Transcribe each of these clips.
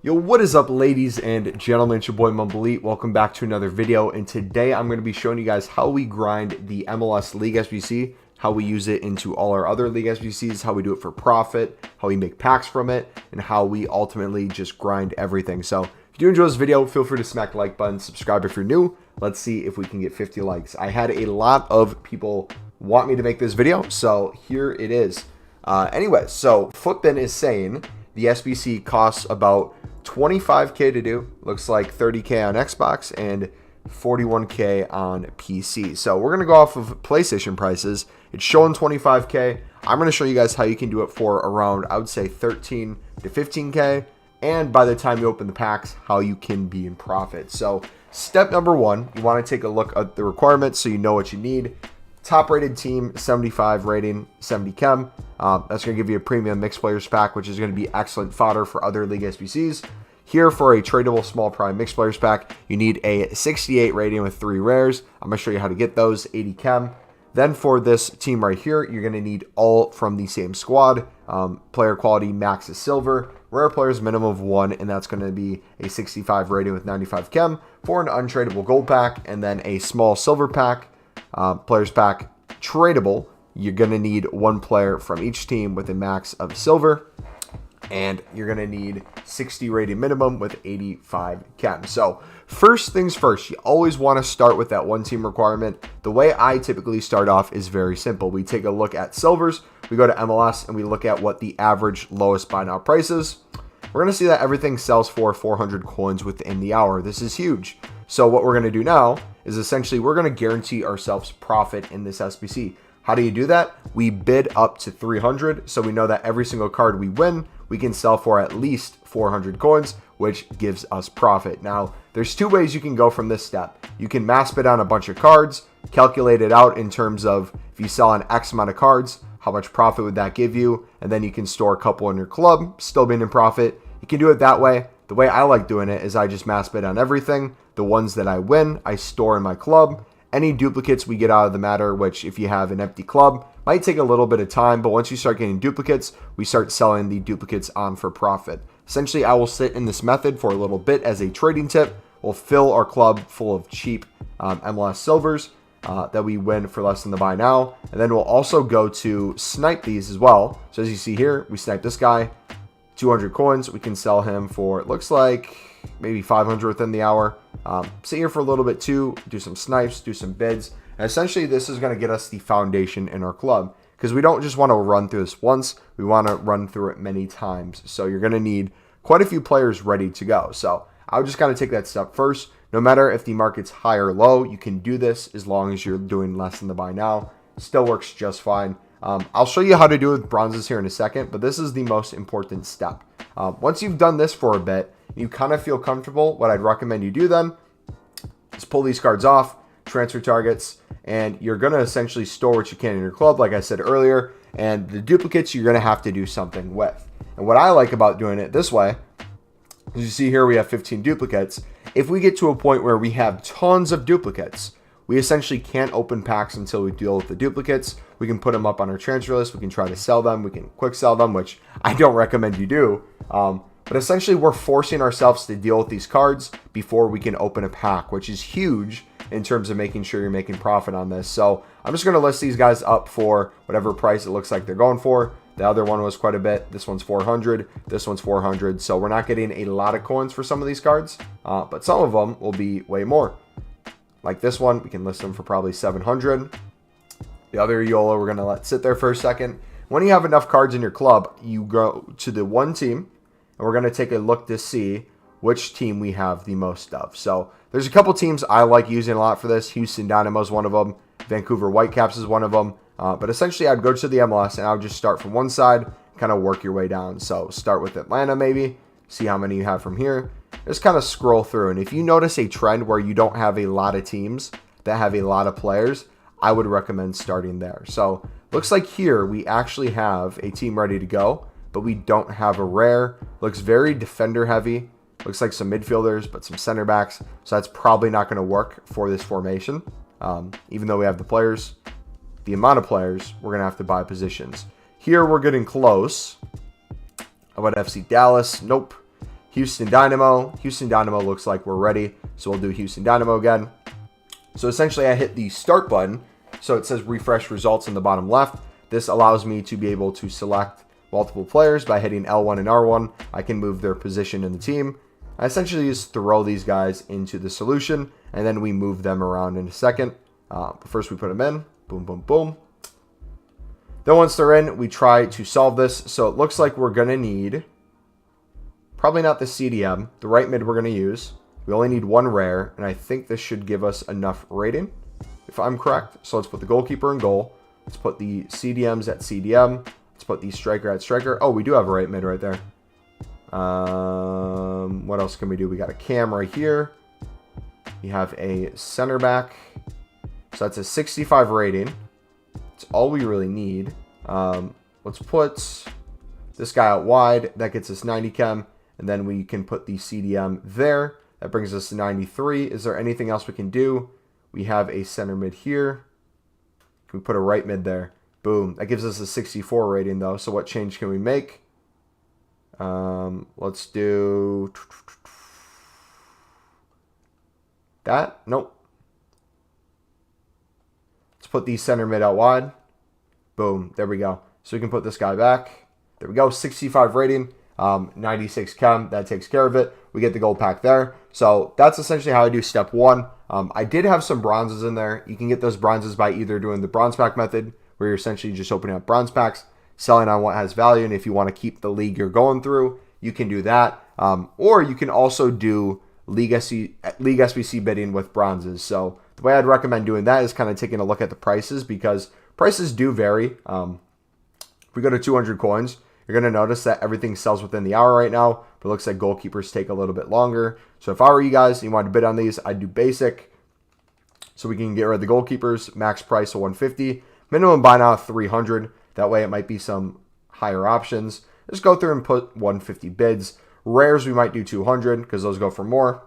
Yo, what is up, ladies and gentlemen? It's your boy Mumbleet. Welcome back to another video, and today I'm going to be showing you guys how we grind the MLS League SBC, how we use it into all our other League SBCs, how we do it for profit, how we make packs from it, and how we ultimately just grind everything. So if you do enjoy this video, feel free to smack the like button, subscribe if you're new. Let's see if we can get 50 likes. I had a lot of people want me to make this video, so here it is. Anyway, so Footbin is saying the SBC costs about 25k to do. Looks like 30k on Xbox and 41k on PC. So we're gonna go off of PlayStation prices. It's showing 25k. I'm gonna show you guys how you can do it for around, I would say, 13 to 15k. And by the time you open the packs, how you can be in profit. So step number one, you want to take a look at the requirements so you know what you need. Top rated team, 75 rating, 70 chem. That's going to give you a premium mixed players pack, which is going to be excellent fodder for other League SBCs. Here for a tradable small prime mixed players pack, you need a 68 rating with 3 rares. I'm going to show you how to get those, 80 chem. Then for this team right here, you're going to need all from the same squad. Player quality max is silver. Rare players minimum of 1, and that's going to be a 65 rating with 95 chem for an untradeable gold pack, and then a small silver pack. Players pack tradable, you're going to need 1 player from each team with a max of silver, and you're going to need 60 rating minimum with 85 chem. So first things first, you always want to start with that 1 team requirement. The way I typically start off is very simple. We take a look at silvers, we go to MLS, and we look at what the average lowest buy now price is. We're going to see that everything sells for 400 coins within the hour. This is huge. So what we're going to do now is essentially we're going to guarantee ourselves profit in this SBC. How do you do that? We bid up to 300, so we know that every single card we win, we can sell for at least 400 coins, which gives us profit. Now, there's 2 ways you can go from this step. You can mass bid on a bunch of cards, calculate it out in terms of if you sell an X amount of cards, how much profit would that give you? And then you can store a couple in your club, still being in profit. You can do it that way. The way I like doing it is I just mass bid on everything. The ones that I win, I store in my club. Any duplicates we get out of the matter, which if you have an empty club, might take a little bit of time, but once you start getting duplicates, we start selling the duplicates on for profit. Essentially, I will sit in this method for a little bit as a trading tip. We'll fill our club full of cheap MLS silvers that we win for less than the buy now. And then we'll also go to snipe these as well. So as you see here, we snipe this guy, 200 coins. We can sell him for, it looks like, maybe 500 within the hour. Sit here for a little bit too, do some snipes, do some bids. And essentially, this is going to get us the foundation in our club because we don't just want to run through this once. We want to run through it many times. So you're going to need quite a few players ready to go. So I would just kind of take that step first. No matter if the market's high or low, you can do this as long as you're doing less than the buy now. Still works just fine. I'll show you how to do it with bronzes here in a second, but this is the most important step. Once you've done this for a bit, you kind of feel comfortable, what I'd recommend you do then is pull these cards off, transfer targets, and you're going to essentially store what you can in your club, like I said earlier, and the duplicates you're going to have to do something with. And what I like about doing it this way, as you see here, we have 15 duplicates. If we get to a point where we have tons of duplicates, we essentially can't open packs until we deal with the duplicates. We can put them up on our transfer list. We can try to sell them. We can quick sell them, which I don't recommend you do. But essentially, we're forcing ourselves to deal with these cards before we can open a pack, which is huge in terms of making sure you're making profit on this. So I'm just going to list these guys up for whatever price it looks like they're going for. The other one was quite a bit. This one's 400. This one's 400. So we're not getting a lot of coins for some of these cards, but some of them will be way more. Like this one, we can list them for probably 700. The other YOLO, we're going to let sit there for a second. When you have enough cards in your club, you go to the 1 team, and we're going to take a look to see which team we have the most of. So there's a couple teams I like using a lot for this. Houston Dynamo is one of them. Vancouver Whitecaps is one of them. But essentially, I'd go to the MLS, and I would just start from one side, kind of work your way down. So start with Atlanta maybe, see how many you have from here. Just kind of scroll through, and if you notice a trend where you don't have a lot of teams that have a lot of players, I would recommend starting there. So looks like here we actually have a team ready to go, but we don't have a rare. Looks very defender heavy. Looks like some midfielders, but some center backs. So that's probably not going to work for this formation. Even though we have the players, the amount of players, we're going to have to buy positions. Here we're getting close. How about FC Dallas? Nope. Houston Dynamo. Houston Dynamo looks like we're ready, so we'll do Houston Dynamo again. So essentially I hit the start button, so it says refresh results in the bottom left. This allows me to be able to select multiple players by hitting L1 and R1. I can move their position in the team. I essentially just throw these guys into the solution, and then we move them around in a second. But first we put them in. Boom, boom, boom. Then once they're in, we try to solve this. So it looks like we're going to need, probably not the CDM, the right mid we're going to use. We only need one rare, and I think this should give us enough rating, if I'm correct. So let's put the goalkeeper in goal. Let's put the CDMs at CDM. Let's put the striker at striker. Oh, we do have a right mid right there. What else can we do? We got a cam right here. We have a center back. So that's a 65 rating. That's all we really need. Let's put this guy out wide. That gets us 90 chem. And then we can put the CDM there. That brings us to 93. Is there anything else we can do? We have a center mid here. Can we put a right mid there? Boom. That gives us a 64 rating though. So what change can we make? Let's do that. Nope. Let's put the center mid out wide. Boom. There we go. So we can put this guy back. There we go. 65 rating. 96 chem. That takes care of it. We get the gold pack there. So that's essentially how I do step one. I did have some bronzes in there. You can get those bronzes by either doing the bronze pack method, where you're essentially just opening up bronze packs, selling on what has value, and if you want to keep the league you're going through, you can do that. Or you can also do League SBC bidding with bronzes. So the way I'd recommend doing that is kind of taking a look at the prices, because prices do vary. If we go to 200 coins, you're going to notice that everything sells within the hour right now, but it looks like goalkeepers take a little bit longer. So if I were you guys and you wanted to bid on these, I'd do basic, so we can get rid of the goalkeepers. Max price of 150, minimum buy now 300. That way it might be some higher options. Just go through and put 150 bids. Rares we might do 200 because those go for more.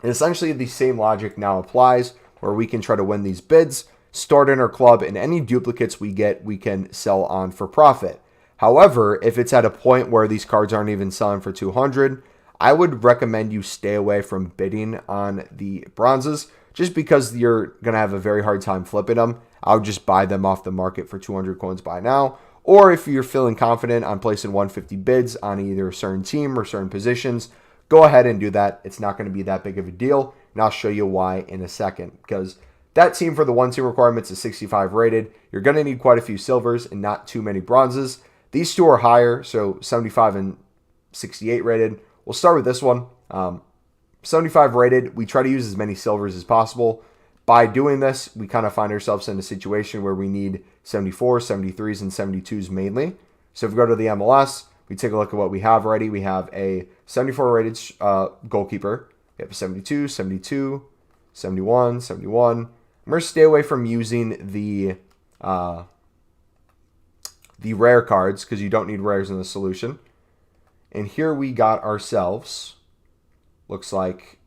And essentially the same logic now applies, where we can try to win these bids, start in our club, and any duplicates we get we can sell on for profit. However, if it's at a point where these cards aren't even selling for 200, I would recommend you stay away from bidding on the bronzes, just because you're going to have a very hard time flipping them. I would just buy them off the market for 200 coins by now. Or if you're feeling confident on placing 150 bids on either a certain team or certain positions, go ahead and do that. It's not going to be that big of a deal, and I'll show you why in a second. Because that team for the one team requirements is 65 rated. You're going to need quite a few silvers and not too many bronzes. These two are higher, so 75 and 68 rated. We'll start with this one. 75 rated, we try to use as many silvers as possible. By doing this, we kind of find ourselves in a situation where we need 74, 73s, and 72s mainly. So if we go to the MLS, we take a look at what we have already. We have a 74 rated goalkeeper. We have a 72, 72, 71, 71. I'm going to stay away from using the rare cards, because you don't need rares in the solution. And here we got ourselves, looks like,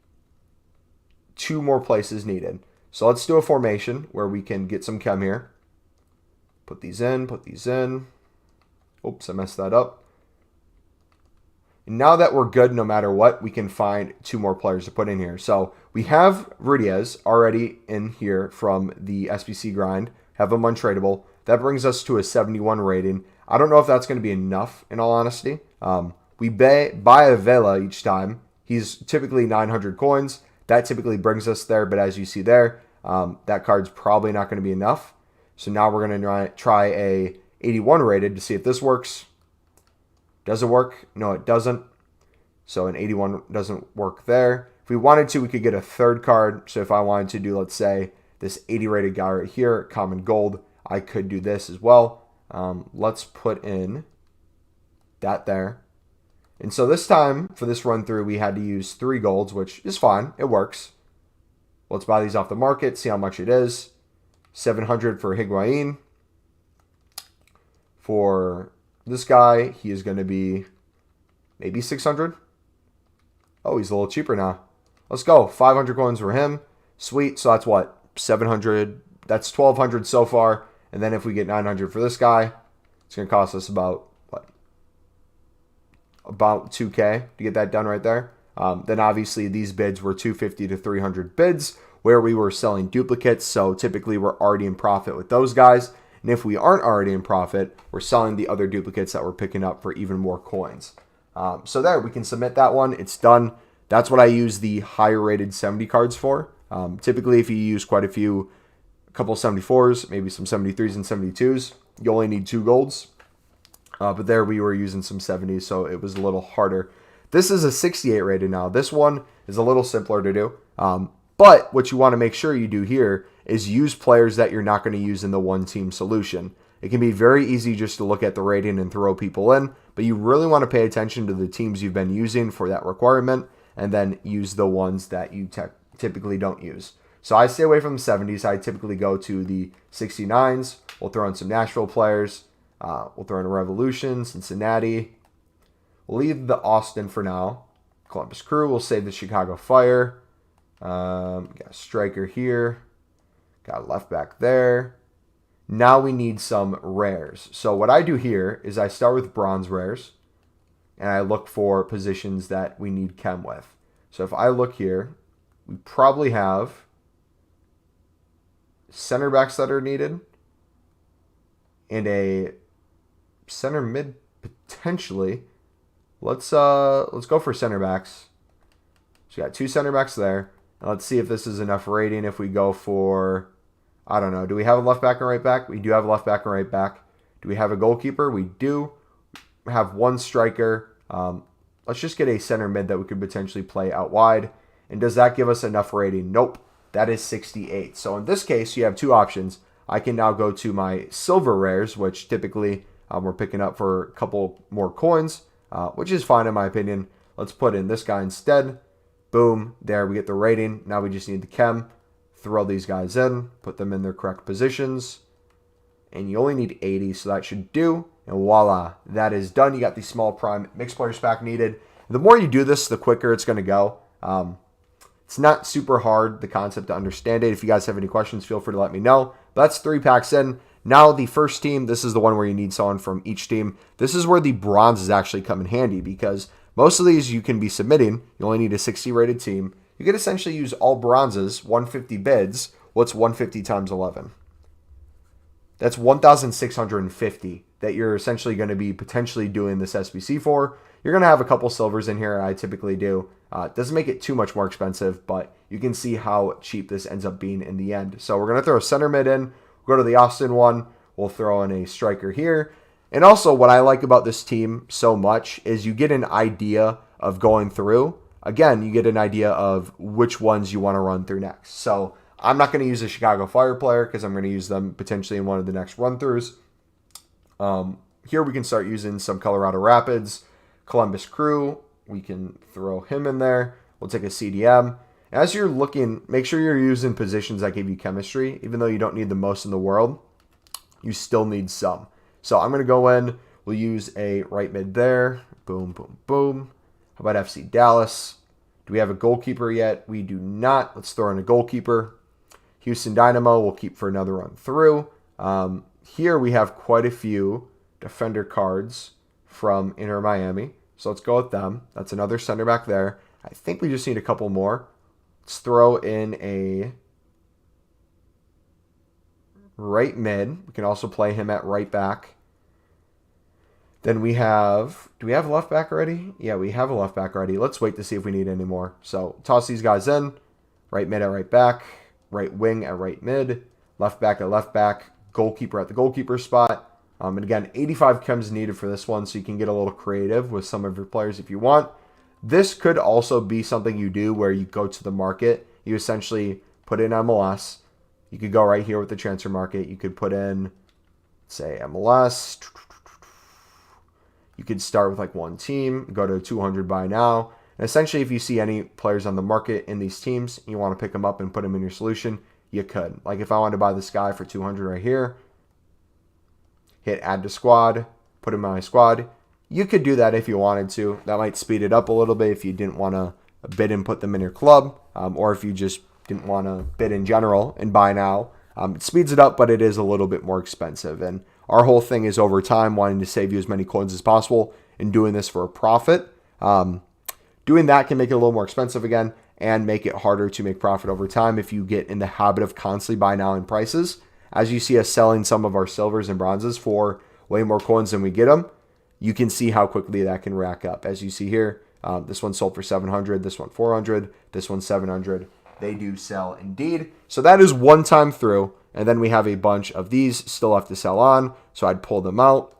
2 more places needed. So let's do a formation where we can get some chem here. Put these in, put these in. Oops, I messed that up. And now that we're good no matter what, we can find 2 more players to put in here. So we have Rudiez already in here from the SBC grind. Have him untradeable. That brings us to a 71 rating. I don't know if that's going to be enough, in all honesty. We buy a Vela each time. He's typically 900 coins. That typically brings us there, but as you see there, that card's probably not going to be enough. So now we're going to try a 81 rated to see if this works. Does it work? No, it doesn't. So an 81 doesn't work there. If we wanted to, we could get a third card. So if I wanted to do, let's say, this 80 rated guy right here, common gold, I could do this as well. Let's put in that there. And so this time, for this run through, we had to use 3 golds, which is fine. It works. Let's buy these off the market, see how much it is. 700 for Higuain. For this guy, he is going to be maybe 600. Oh, he's a little cheaper now. Let's go. 500 coins for him. Sweet. So that's what? 700. That's 1,200 so far. And then if we get 900 for this guy, it's going to cost us about, what? about 2K to get that done right there. Then obviously these bids were 250 to 300 bids where we were selling duplicates. So typically we're already in profit with those guys. And if we aren't already in profit, we're selling the other duplicates that we're picking up for even more coins. So there, we can submit that one. It's done. That's what I use the higher rated 70 cards for. Typically, if you use quite a couple 74s, maybe some 73s and 72s, you only need 2 golds. But there we were using some 70s, so it was a little harder. This is a 68 rated now. This one is a little simpler to do. But what you want to make sure you do here is use players that you're not going to use in the one team solution. It can be very easy just to look at the rating and throw people in, but you really want to pay attention to the teams you've been using for that requirement and then use the ones that you typically don't use. So I stay away from the 70s. I typically go to the 69s. We'll throw in some Nashville players. We'll throw in a Revolution, Cincinnati. We'll leave the Austin for now. Columbus Crew. We'll save the Chicago Fire. Got a striker here. Got a left back there. Now we need some rares. So what I do here is I start with bronze rares. And I look for positions that we need chem with. So if I look here, we probably have center backs that are needed. And a center mid potentially. Let's go for center backs. So we got 2 center backs there. Now let's see if this is enough rating. If we go for, I don't know, do we have a left back and right back? We do have a left back and right back. Do we have a goalkeeper? We do. We have 1 striker. Let's just get a center mid that we could potentially play out wide. And does that give us enough rating? Nope. That is 68. So in this case, you have 2 options. I can now go to my silver rares, which typically we're picking up for a couple more coins, which is fine in my opinion. Let's put in this guy instead. Boom. There we get the rating. Now we just need the chem. Throw these guys in. Put them in their correct positions. And you only need 80, so that should do. And voila. That is done. You got the small prime mixed players pack needed. The more you do this, the quicker it's going to go. It's not super hard, the concept, to understand it. If you guys have any questions, feel free to let me know. But that's 3 packs in. Now the first team, this is the one where you need someone from each team. This is where the bronzes actually come in handy because most of these you can be submitting. You only need a 60 rated team. You could essentially use all bronzes, 150 bids. What's 150 times 11? That's 1,650 that you're essentially going to be potentially doing this SBC for. You're going to have a couple silvers in here. I typically do. It doesn't make it too much more expensive, but you can see how cheap this ends up being in the end. So we're going to throw a center mid in. We'll go to the Austin one. We'll throw in a striker here. And also what I like about this team so much is you get an idea of going through. Again, you get an idea of which ones you want to run through next. So I'm not going to use a Chicago Fire player because I'm going to use them potentially in one of the next run-throughs. Here we can start using some Colorado Rapids, Columbus Crew. We can throw him in there. We'll take a CDM. As you're looking, make sure you're using positions that give you chemistry. Even though you don't need the most in the world, you still need some. So I'm going to go in. We'll use a right mid there. Boom, boom, boom. How about FC Dallas? Do we have a goalkeeper yet? We do not. Let's throw in a goalkeeper. Houston Dynamo we'll keep for another run through. Here we have quite a few defender cards from Inter Miami. So let's go with them. That's another center back there. I think we just need a couple more. Let's throw in a right mid. We can also play him at right back. Then we have, do we have a left back already? Yeah, we have a left back already. Let's wait to see if we need any more. So toss these guys in. Right mid at right back. Right wing at right mid. Left back at left back. Goalkeeper at the goalkeeper spot. And again, 85 chems needed for this one, so you can get a little creative with some of your players if you want. This could also be something you do where you go to the market. You essentially put in MLS. You could go right here with the transfer market. You could put in, say, MLS. You could start with like one team, go to 200 buy now. And essentially, if you see any players on the market in these teams, you want to pick them up and put them in your solution, you could. Like if I wanted to buy this guy for 200 right here, hit add to squad, put him in my squad. You could do that if you wanted to. That might speed it up a little bit if you didn't want to bid and put them in your club, or if you just didn't want to bid in general and buy now. It speeds it up, but it is a little bit more expensive. And our whole thing is over time wanting to save you as many coins as possible. and doing this for a profit. Doing that can make it a little more expensive again and make it harder to make profit over time if you get in the habit of constantly buying now in prices. As you see us selling some of our silvers and bronzes for way more coins than we get them, you can see how quickly that can rack up. As you see here, this one sold for 700, this one 400, this one 700. They do sell indeed. So that is one time through, and then we have a bunch of these still have to sell on, so I'd pull them out,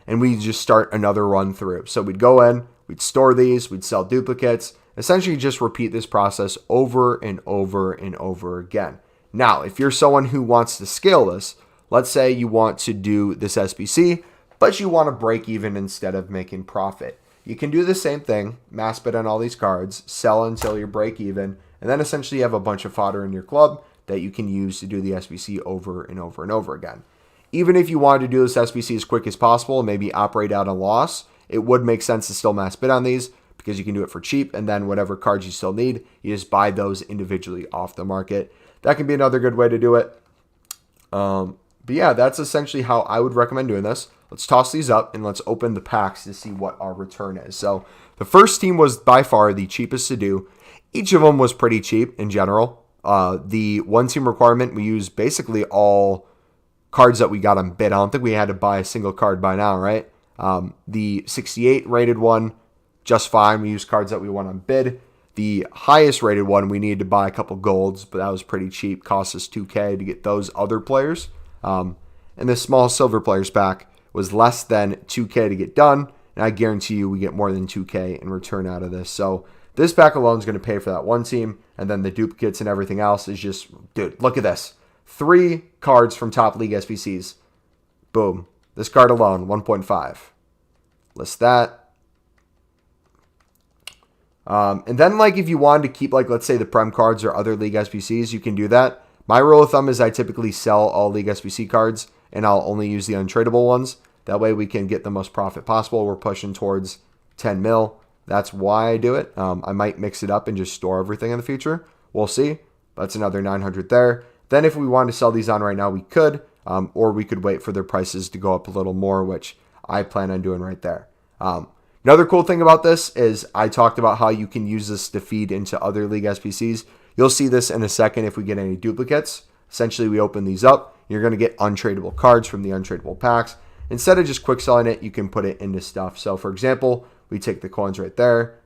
and we just start another run through. So we'd go in, we'd store these, we'd sell duplicates, essentially just repeat this process over and over and over again. Now, if you're someone who wants to scale this, let's say you want to do this SBC, but you want to break even instead of making profit. You can do the same thing, mass bid on all these cards, sell until you break even, and then essentially you have a bunch of fodder in your club that you can use to do the SBC over and over and over again. Even if you wanted to do this SBC as quick as possible and maybe operate out a loss, it would make sense to still mass bid on these because you can do it for cheap, and then whatever cards you still need, you just buy those individually off the market. That can be another good way to do it. But yeah, that's essentially how I would recommend doing this. Let's toss these up and let's open the packs to see what our return is. So the first team was by far the cheapest to do. Each of them was pretty cheap in general. The one team requirement, we used basically all cards that we got on bid. I don't think we had to buy a single card by now, right? The 68 rated one, just fine. We used cards that we won on bid. The highest rated one, we needed to buy a couple golds, but that was pretty cheap. Cost us 2K to get those other players. And the small silver players pack was less than 2K to get done. And I guarantee you we get more than 2K in return out of this. So this pack alone is going to pay for that one team. And then the duplicates and everything else is just, dude, look at this. 3 cards from top league SBCs. Boom. This card alone, 1.5. List that. And then, like, if you wanted to keep, like, let's say the Prem cards or other League SBCs, you can do that. My rule of thumb is I typically sell all League SBC cards, and I'll only use the untradeable ones. That way we can get the most profit possible. We're pushing towards 10 mil. That's why I do it. I might mix it up and just store everything in the future. We'll see. That's another 900 there. Then if we wanted to sell these on right now, we could. Or we could wait for their prices to go up a little more, which I plan on doing right there. Another cool thing about this is I talked about how you can use this to feed into other League SBCs. You'll see this in a second if we get any duplicates. Essentially, we open these up. You're going to get untradeable cards from the untradeable packs. Instead of just quick selling it, you can put it into stuff. So, for example, we take the coins right there,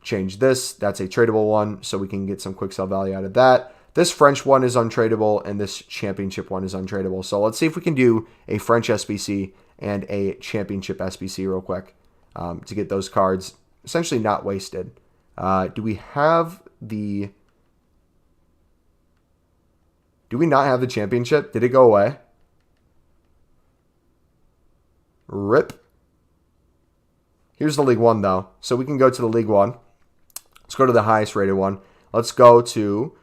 change this. That's a tradable one, so we can get some quick sell value out of that. This French one is untradeable, and this championship one is untradeable. So let's see if we can do a French SBC and a championship SBC real quick. To get those cards essentially not wasted. Do we not have the championship? Did it go away? RIP. Here's the League One, though. So we can go to the League One. Let's go to the highest rated one. Let's go to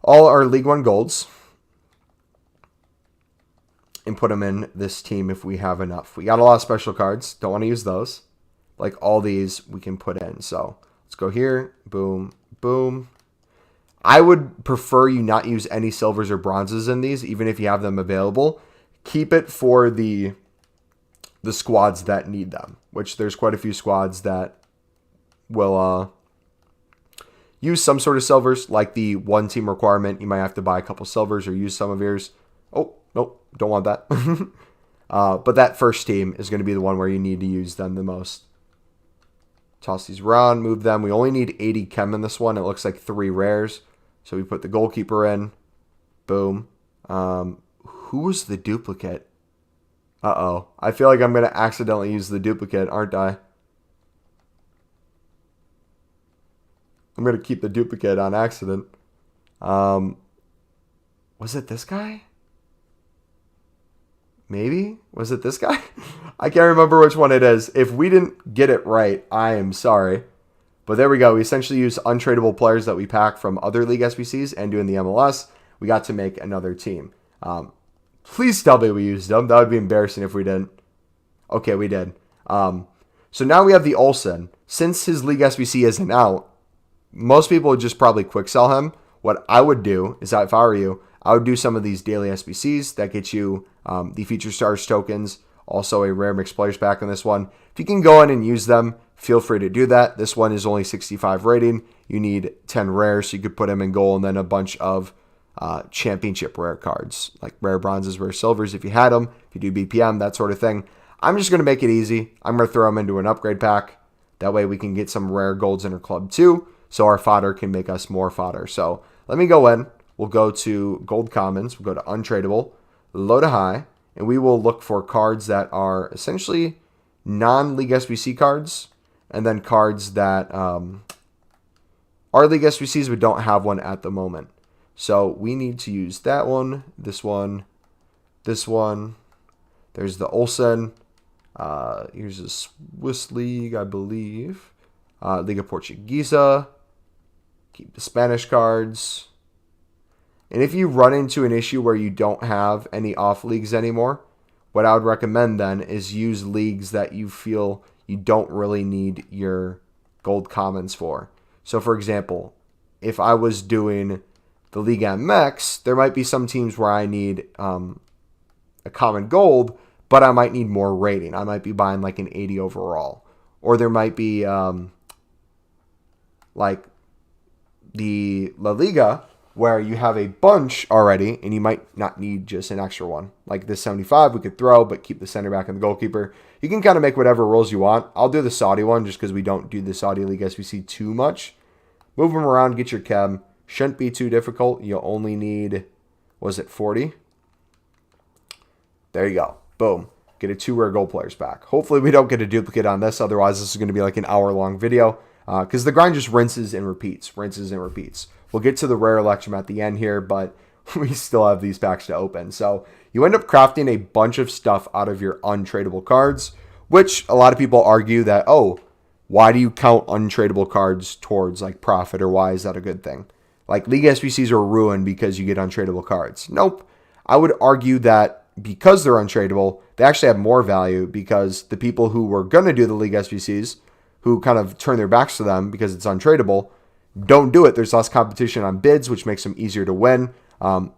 all our League One golds and put them in this team if we have enough. We got a lot of special cards. Don't want to use those. Like all these we can put in. So let's go here. Boom, boom. I would prefer you not use any silvers or bronzes in these, even if you have them available. Keep it for the squads that need them, which there's quite a few squads that will use some sort of silvers, like the one team requirement. You might have to buy a couple silvers or use some of yours. Oh, nope, don't want that. But that first team is going to be the one where you need to use them the most. Toss these around, move them. We only need 80 chem in this one. It looks like 3 rares. So we put the goalkeeper in. Boom. Who was the duplicate? Uh-oh. I feel like I'm going to accidentally use the duplicate, aren't I? I'm going to keep the duplicate on accident. Was it this guy? Maybe? Was it this guy? I can't remember which one it is. If we didn't get it right, I am sorry. But there we go. We essentially use untradeable players that we pack from other League SBCs and do in the MLS. We got to make another team. Please tell me we used them. That would be embarrassing if we didn't. Okay, we did. So now we have the Olsen. Since his League SBC isn't out, most people would just probably quick sell him. What I would do is, if I were you, I would do some of these daily SBCs that get you the Feature Stars tokens, Also a rare mixed players pack on this one. If you can go in and use them, feel free to do that. This one is only 65 rating. You need 10 rares, so you could put them in goal, and then a bunch of championship rare cards, like rare bronzes, rare silvers if you had them, if you do BPM, that sort of thing. I'm just going to make it easy. I'm going to throw them into an upgrade pack. That way we can get some rare golds in our club too, so our fodder can make us more fodder. So let me go in. We'll go to gold commons. We'll go to untradeable, low to high, and we will look for cards that are essentially non-League SBC cards, and then cards that are League SBCs but don't have one at the moment. So we need to use that one, this one, this one. There's the Olsen. Here's the Swiss League, I believe. Liga Portuguesa. Keep the Spanish cards. And if you run into an issue where you don't have any off leagues anymore, what I would recommend then is use leagues that you feel you don't really need your gold commons for. So for example, if I was doing the Liga MX, there might be some teams where I need a common gold, but I might need more rating. I might be buying like an 80 overall. Or there might be like the La Liga, where you have a bunch already, and you might not need just an extra one. Like this 75 we could throw, but keep the center back and the goalkeeper. You can kind of make whatever rules you want. I'll do the Saudi one just because we don't do the Saudi League SBC too much. Move them around, get your chem. Shouldn't be too difficult. You'll only need, was it 40? There you go. Boom. Get a 2 rare gold players back. Hopefully we don't get a duplicate on this. Otherwise, this is going to be like an hour-long video. Because the grind just rinses and repeats. Rinses and repeats. We'll get to the rare Electrum at the end here, but we still have these packs to open. So you end up crafting a bunch of stuff out of your untradeable cards, which a lot of people argue that, oh, why do you count untradeable cards towards like profit, or why is that a good thing? Like League SBCs are ruined because you get untradeable cards. Nope. I would argue that because they're untradeable, they actually have more value because the people who were going to do the League SBCs, who kind of turn their backs to them because it's untradeable, don't do it. There's less competition on bids, which makes them easier to win.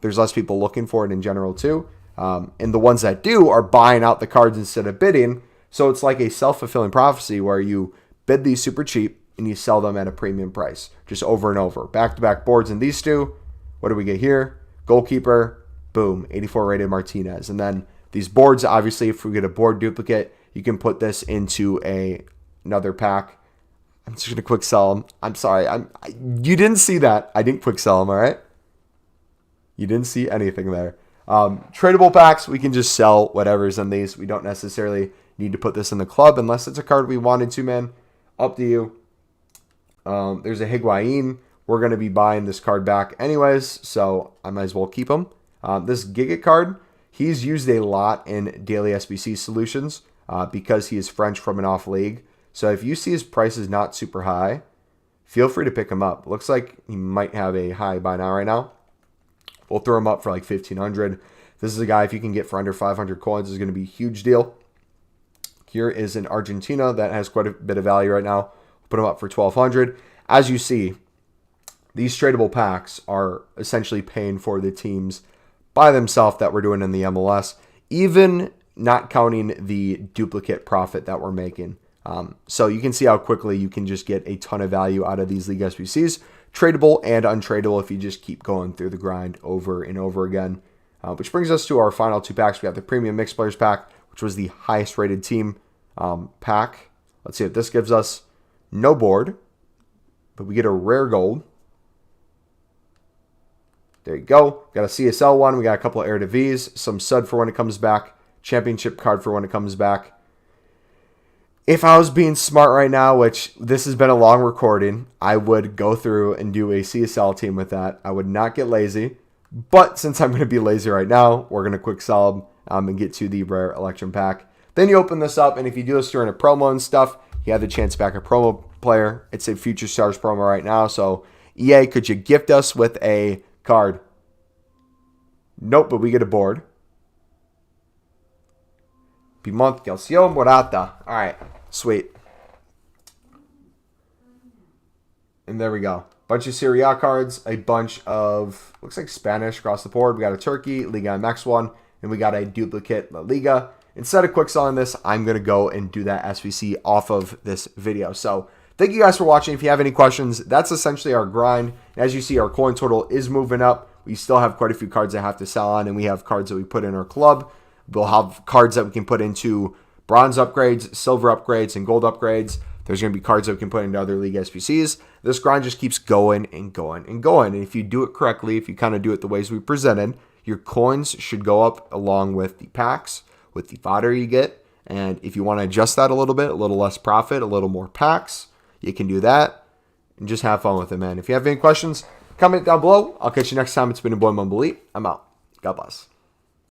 There's less people looking for it in general too. And the ones that do are buying out the cards instead of bidding. So it's like a self-fulfilling prophecy where you bid these super cheap and you sell them at a premium price, just over and over. Back-to-back boards in these two. What do we get here? Goalkeeper, boom, 84 rated Martinez. And then these boards, obviously, if we get a board duplicate, you can put this into another pack. I'm just going to quick sell them. I'm sorry. You didn't see that. I didn't quick sell them, all right? You didn't see anything there. Tradable packs, we can just sell whatever's in these. We don't necessarily need to put this in the club unless it's a card we wanted to, man. Up to you. There's a Higuain. We're going to be buying this card back anyways, so I might as well keep him. This Giga card, he's used a lot in daily SBC solutions because he is French from an off league. So if you see his price is not super high, feel free to pick him up. Looks like he might have a high buy now right now. We'll throw him up for like 1,500. This is a guy, if you can get for under 500 coins, is going to be a huge deal. Here is an Argentina that has quite a bit of value right now. Put him up for 1,200. As you see, these tradable packs are essentially paying for the teams by themselves that we're doing in the MLS, even not counting the duplicate profit that we're making. So you can see how quickly you can just get a ton of value out of these League SBCs, tradable and untradeable, if you just keep going through the grind over and over again. Which brings us to our final two packs. We have the Premium Mixed Players pack, which was the highest rated team pack. Let's see what this gives us. No board, but we get a rare gold. There you go. Got a CSL one. We got a couple of Eredivisie, some Sud for when it comes back, championship card for when it comes back. If I was being smart right now, which this has been a long recording, I would go through and do a CSL team with that. I would not get lazy. But since I'm going to be lazy right now, we're going to quick sell and get to the rare Electrum pack. Then you open this up, and if you do this during a promo and stuff, you have the chance to back a promo player. It's a Future Stars promo right now. So EA, could you gift us with a card? Nope, but we get a board. Pimont Calcio Morata. All right, sweet. And there we go. Bunch of Serie A cards, a bunch of, looks like Spanish across the board. We got a Turkey, Liga MX one, and we got a duplicate La Liga. instead of quick selling this, I'm going to go and do that SBC off of this video. So thank you guys for watching. If you have any questions, that's essentially our grind. As you see, our coin total is moving up. We still have quite a few cards that have to sell on, and we have cards that we put in our club. We'll have cards that we can put into bronze upgrades, silver upgrades, and gold upgrades. There's going to be cards that we can put into other league SBCs. This grind just keeps going and going and going. And if you do it correctly, if you kind of do it the ways we presented, your coins should go up along with the packs, with the fodder you get. And if you want to adjust that a little bit, a little less profit, a little more packs, you can do that. And just have fun with it, man. If you have any questions, comment down below. I'll catch you next time. It's been your boy Mumble Elite. I'm out. God bless.